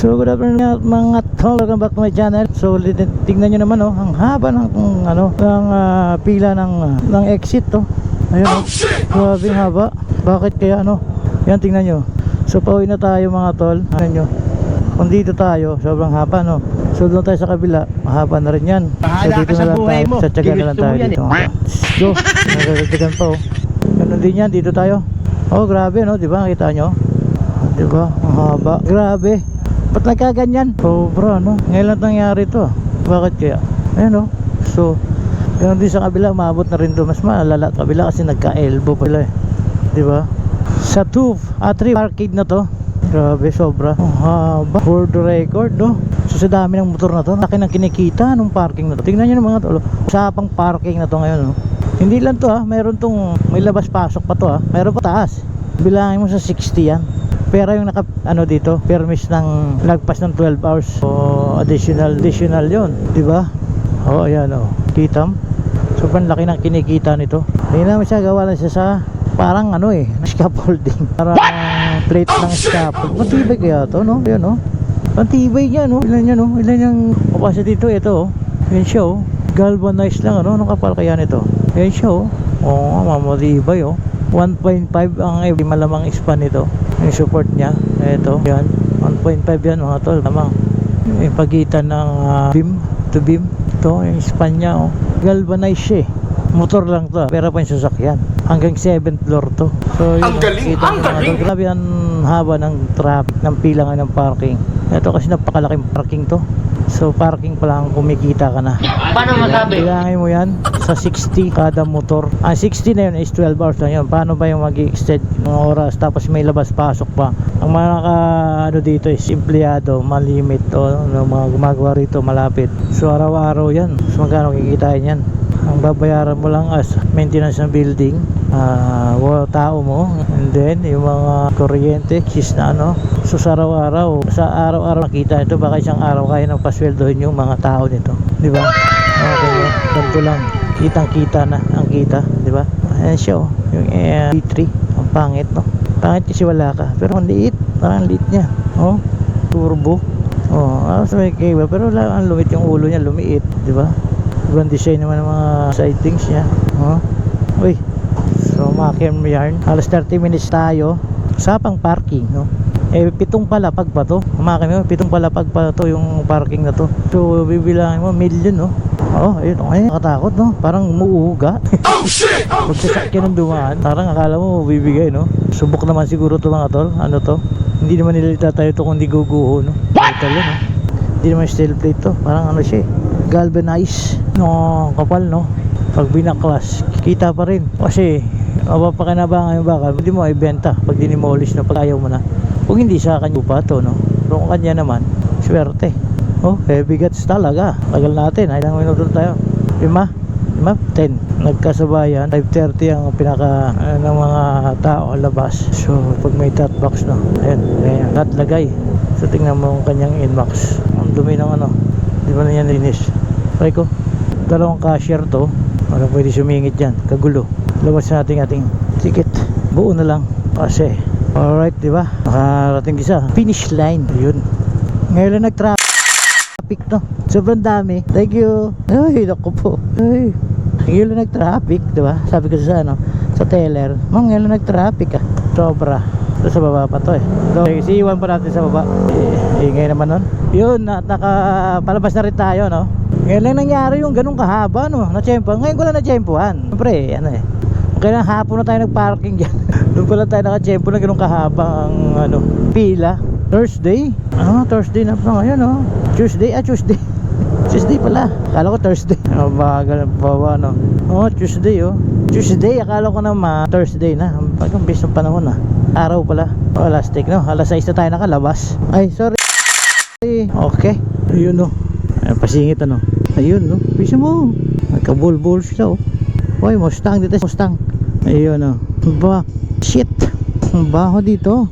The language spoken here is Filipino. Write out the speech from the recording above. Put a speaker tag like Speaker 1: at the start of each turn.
Speaker 1: So good afternoon mga tol, welcome back to my channel. So tingnan nyo naman oh, ang haba ng pila ng exit to. Ayun oh, grabe haba. Bakit kaya ano? Yan, tingnan nyo. So pauwi na tayo mga tol. Ano nyo, kung dito tayo sobrang haba no. So doon tayo sa kabila, mahaba na rin yan. So dito na lang tayo, tsatsaga na lang tayo dito. Go, nagagadagan pa oh. Ganun din yan, dito tayo. Oh grabe no, diba nakita nyo? Diba, ang haba. Grabe, ba't nagkaganyan? Sobra no, ngayon lang nangyari to. Bakit kaya? Ayan no. So yun din sa kabila, umabot na rin doon. Mas malala kabila kasi nagka-elbow pala eh, diba? Sa 3 parking na to. Grabe, sobra ang haba. For the record no. So sa dami ng motor na to, laki ng kinikita nung parking na to. Tingnan nyo ng mga tolo, usapang parking na to ngayon no. Hindi lang to ha, mayroon tong may labas-pasok pa to ha. Mayroon pa taas. Bilangin mo sa 60 yan. Pero yung naka ano dito, permis ng lagpas ng 12 hours. So additional yun, di ba? Oh, ayan oh. Kita mo? Sobrang laki ng kinikita nito. Hindi naman siya gawa lang siya sa parang ano eh, scaffolding. Parang plate ng scaffold. Matibay kaya to no? Ayan oh. Matibay niya no. Ilan yan no? Ilan yung capacity dito? Ito oh. Yan siya oh. Galvanized lang ano. Anong kapal kaya nito? Yan siya oh. Oo, mamatibay oh. 1.5 ang malamang span nito. Yung support niya. Ito, yan. 1.5 yan mga tol. Lamang. Yung pagitan ng beam to beam. Ito, yung span niya oh. Galvanized siya eh. Motor lang to pero pa yung sasakyan. Hanggang 7th floor to. So yun, ang galing! Ang galing! Grabe ang haba ng traffic, ng pila nga ng parking. Ito kasi napakalaking parking to. So parking pa lang kumikita ka na.
Speaker 2: Paano masabi?
Speaker 1: Bilangin mo yan sa 60 kada motor. 60 na yun is 12 hours lang yun. Paano ba yung mag-extend ng oras tapos may labas-pasok pa? Ang mga ano dito is empleyado, malimit o mga gumagawa rito malapit. So araw-araw yan. So magkano kikitain yan? Ang babayaran mo lang as maintenance ng building, tao mo, and then yung mga kuryente, sis na ano. So sa araw-araw nakita ito, baka isang araw kaya nang pasweldohin yung mga tao nito, di ba? Okay, ganito lang, kitang-kita na ang kita, di ba? Ayan siya oh, yung B3, ang pangit no. Pangit kasi wala ka, pero ang liit, parang liit niya, oh, turbo, oh, so may cable, pero ang lumit yung ulo niya, lumiit, di ba? Ibang design naman ng mga sidings niya. Oh. Uy. So makim yarn. Halos 30 minutes tayo. Usapang parking, no? Eh 7 palapag pa to. Makim mo, 7 palapag pa to yung parking na to. So bibilangin mo million, no? Oh, ayun. Ay, nakatakot, no? Parang umuuga. Oh shit! Oh shit! Pagkasakyan ng dumaan, parang akala mo bibigay, no? Subok naman siguro to mga tol. Ano to? Hindi naman nila itatayo to kundi guguho, no? Ito no? Hindi naman steel plate to. Parang ano siya, galvanized. No, kapal no. Pag binaklas, kita pa rin. Kasi mapapakinabangan yung bakal, hindi mo ibenta pag dinimolish na, pag ayaw mo na. Kung hindi sa kanya pa to, no. Pero kung kanya naman, swerte. Oh, heavy guts talaga. Tagal natin, ilang minuto tayo? 5, 10. Nagkasabayan, 5:30 ang pinaka ng mga tao labas. So pag may top box no, ayan, lahat lagay. So tingnan mo ang kanyang inbox. Ang dumi ng ano, di ba na yan linis? Try ko. Dalawang cashier to, wala pwede sumingit dyan, kagulo. Labas natin ating ticket, buo na lang kasi alright, di ba? Nakarating isa finish line. Yun, ngayon lang nag-traffic no, sobrang dami. Thank you. Ay naku po, ay ngayon lang nag-traffic, di ba? Sabi ko sa ano, sa teller, ngayon lang nag-traffic sobra. Ito sa baba pa to eh. So isiiwan pa natin sa baba. Ngayon naman nun, yun, nakapalabas na rin tayo no. Ngayon lang nangyari yung ganun kahaba no, na-tsempo. Ngayon ko lang na-tsempohan. Siyempre, ano eh, kaya hapon na tayo nag-parking dyan. Doon pala tayo naka-tsempo na ganun kahaba ang ano, pila. Thursday? Thursday na pa ngayon oh. Tuesday? Tuesday pala. Akala ko Thursday. Bagal na bawa no. Tuesday oh. Tuesday, akala ko naman Thursday na. Pagkang bis ng panahon na. Araw pala. Last take no. Alas 6 na tayo nakalabas. Ay, sorry. Okay. Ayun no. Pasingit ano. Ayun no. Bisa mo. Nagka-bulbul sila oh. Uy, Mustang dito. Mustang. Ayun no. Ba. Shit. Ang baho dito.